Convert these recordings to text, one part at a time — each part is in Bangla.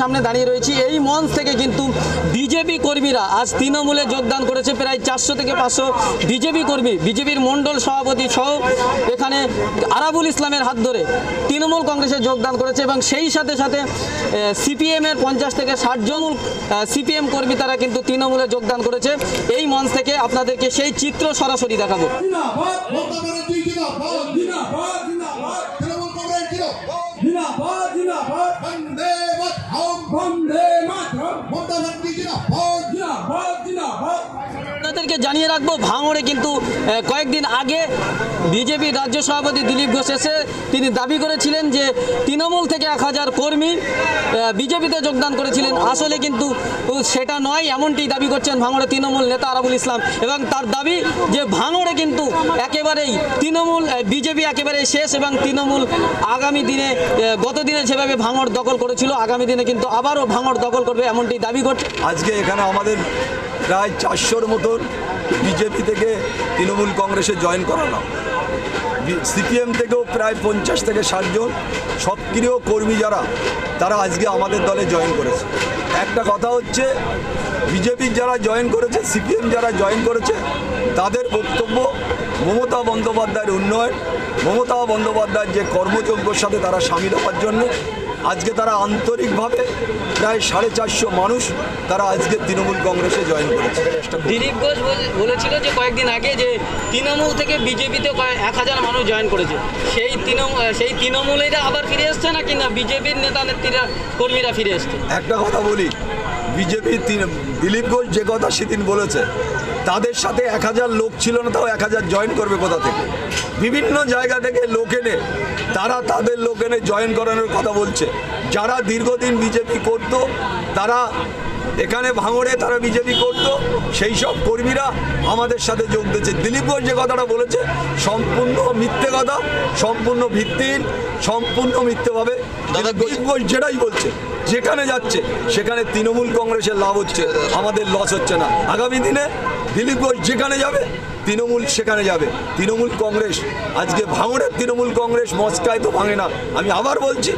সামনে দাঁড়িয়ে রয়েছি। এই মঞ্চ থেকে কিন্তু বিজেপি কর্মীরা আজ তৃণমূলে যোগদান করেছে। প্রায় 400 থেকে 500 বিজেপি কর্মী, বিজেপির মণ্ডল সভাপতি সহ এখানে আরাবুল ইসলামের হাত ধরে তৃণমূল কংগ্রেসে যোগদান করেছে এবং সেই সাথে সাথে সিপিএমের 50 থেকে 60 জন সিপিএম কর্মী তারা কিন্তু তৃণমূলে যোগদান করেছে। এই মঞ্চ থেকে আপনাদেরকে সেই চিত্র সরাসরি দেখাবো। আপনাদেরকে জানিয়ে রাখবো, ভাঙড়ে কিন্তু কয়েকদিন আগে বিজেপির রাজ্য সভাপতি দিলীপ ঘোষ এসে তিনি দাবি করেছিলেন যে তৃণমূল থেকে 1000 কর্মী বিজেপিতে যোগদান করেছিলেন। আসলে কিন্তু সেটা নয়, এমনটি দাবি করছেন ভাঙড়ে তৃণমূল নেতা আরাবুল ইসলাম এবং তার দাবি যে ভাঙড়ে কিন্তু একেবারেই তৃণমূল বিজেপি একেবারে শেষ এবং তৃণমূল আগামী দিনে গত দিনে যেভাবে ভাঙড় দখল করেছিল আগামী দিনে কিন্তু আবারও ভাঙড় দখল করবে, এমনটি দাবি করছে। আজকে এখানে আমাদের প্রায় 400-র মতন বিজেপি থেকে তৃণমূল কংগ্রেসে জয়েন করালাম। সিপিএম থেকেও প্রায় 50 থেকে 60 জন সক্রিয় কর্মী যারা তারা আজকে আমাদের দলে জয়েন করেছে। একটা কথা হচ্ছে, বিজেপির যারা জয়েন করেছে, সিপিএম যারা জয়েন করেছে, তাদের বক্তব্য মমতা বন্দ্যোপাধ্যায়ের উন্নয়ন, মমতা বন্দ্যোপাধ্যায়ের যে কর্মযজ্ঞের সাথে তারা সামিল হওয়ার জন্য আজকে তারা আন্তরিকভাবে প্রায় 450 মানুষ তারা আজকে তৃণমূল কংগ্রেসে জয়েন করেছে। দিলীপ ঘোষ বলেছিল যে কয়েকদিন আগে যে তৃণমূল থেকে বিজেপিতে 1000 মানুষ জয়েন করেছে, সেই তৃণমূলেরা আবার ফিরে এসছে নাকি না বিজেপির নেতা নেত্রীরা কর্মীরা ফিরে এসছে? একটা কথা বলি, বিজেপি দিলীপ ঘোষ যে কথা সেদিন বলেছে, তাদের সাথে 1000 লোক ছিল না, তাও 1000 জয়েন করবে কোথা থেকে? বিভিন্ন জায়গা থেকে লোক এনে তারা তাদের লোক এনে জয়েন করানোর কথা বলছে। যারা দীর্ঘদিন বিজেপি করত, তারা এখানে ভাঙড়ে তারা বিজেপি করত, সেই সব কর্মীরা আমাদের সাথে যোগ দিয়েছে। দিলীপ ঘোষ যে কথাটা বলেছে সম্পূর্ণ মিথ্যে কথা, সম্পূর্ণ ভিত্তিহীন, সম্পূর্ণ মিথ্যেভাবে দিলীপ ঘোষ যেটাই বলছে, যেখানে যাচ্ছে সেখানে তৃণমূল কংগ্রেসের লাভ হচ্ছে, আমাদের লস হচ্ছে না। আগামী দিনে দিলীপ ঘোষ যেখানে যাবে তৃণমূল সেখানে যাবে। তৃণমূল কংগ্রেস আজকে ভাঙড়ের তৃণমূল কংগ্রেস মস্কায় তো ভাঙে না। আমি আবার বলছি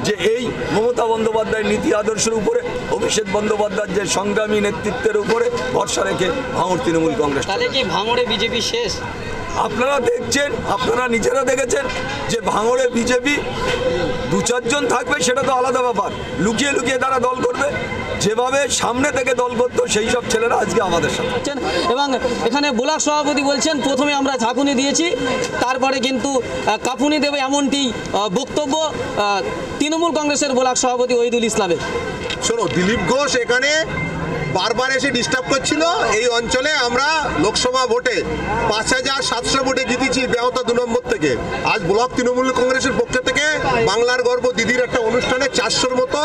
যে এই মমতা বন্দ্যোপাধ্যায়ের নীতি আদর্শের উপরে, অভিষেক বন্দ্যোপাধ্যায়ের যে সংগ্রামী নেতৃত্বের উপরে ভরসা রেখে ভাঙড় তৃণমূল কংগ্রেস। তাহলে কি ভাঙড়ে বিজেপি শেষ? আপনারা দেখছেন, আপনারা নিজেরা দেখেছেন যে ভাঙড়ে বিজেপি 2-4 জন থাকবে, সেটা তো আলাদা ব্যাপার। লুকিয়ে লুকিয়ে তারা দল করবে, যেভাবে সামনে থেকে দল করতো সেই সব ছেলেরা আজকে আমাদের সাথে। এবং এখানে ব্লক সভাপতি বলছেন প্রথমে আমরা ঝাঁকুনি দিয়েছি, তারপরে কিন্তু কাঁপুনি দেবে, এমনটি বক্তব্য তৃণমূল কংগ্রেসের ব্লক সভাপতি ওহিদুল ইসলামের। শোনো, দিলীপ ঘোষ এখানে বারবার এসে ডিস্টার্ব করছিল। এই অঞ্চলে আমরা লোকসভা ভোটে 5700 ভোটে জিতেছি বেহতা 2 নম্বর থেকে। আজ ব্লক তৃণমূল কংগ্রেসের পক্ষ থেকে বাংলার গর্ব দিদির একটা অনুষ্ঠানে 400-র মতো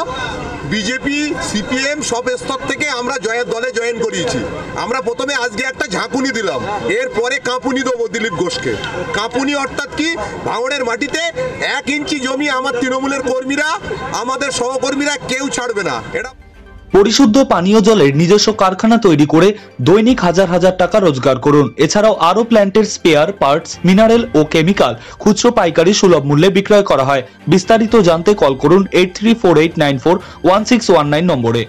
বিজেপি সিপিএম সব স্তর থেকে আমরা দলে জয়েন করিয়েছি। আমরা প্রথমে আজকে একটা ঝাঁকুনি দিলাম, এরপরে কাঁপুনি দেবো দিলীপ ঘোষকে। কাঁপুনি অর্থাৎ কি, ভাঙড়ের মাটিতে 1 ইঞ্চি জমি আমার তৃণমূলের কর্মীরা, আমাদের সহকর্মীরা কেউ ছাড়বে না। এটা পরিশুদ্ধ পানীয় জলের নিজস্ব কারখানা তৈরি করে দৈনিক হাজার হাজার টাকা রোজগার করুন। এছাড়াও আরো প্ল্যান্টের স্পেয়ার পার্টস, মিনারেল ও কেমিক্যাল খুচরো পাইকারি সুলভ মূল্যে বিক্রয় করা হয়। বিস্তারিত জানতে কল করুন 8348941619 নম্বরে।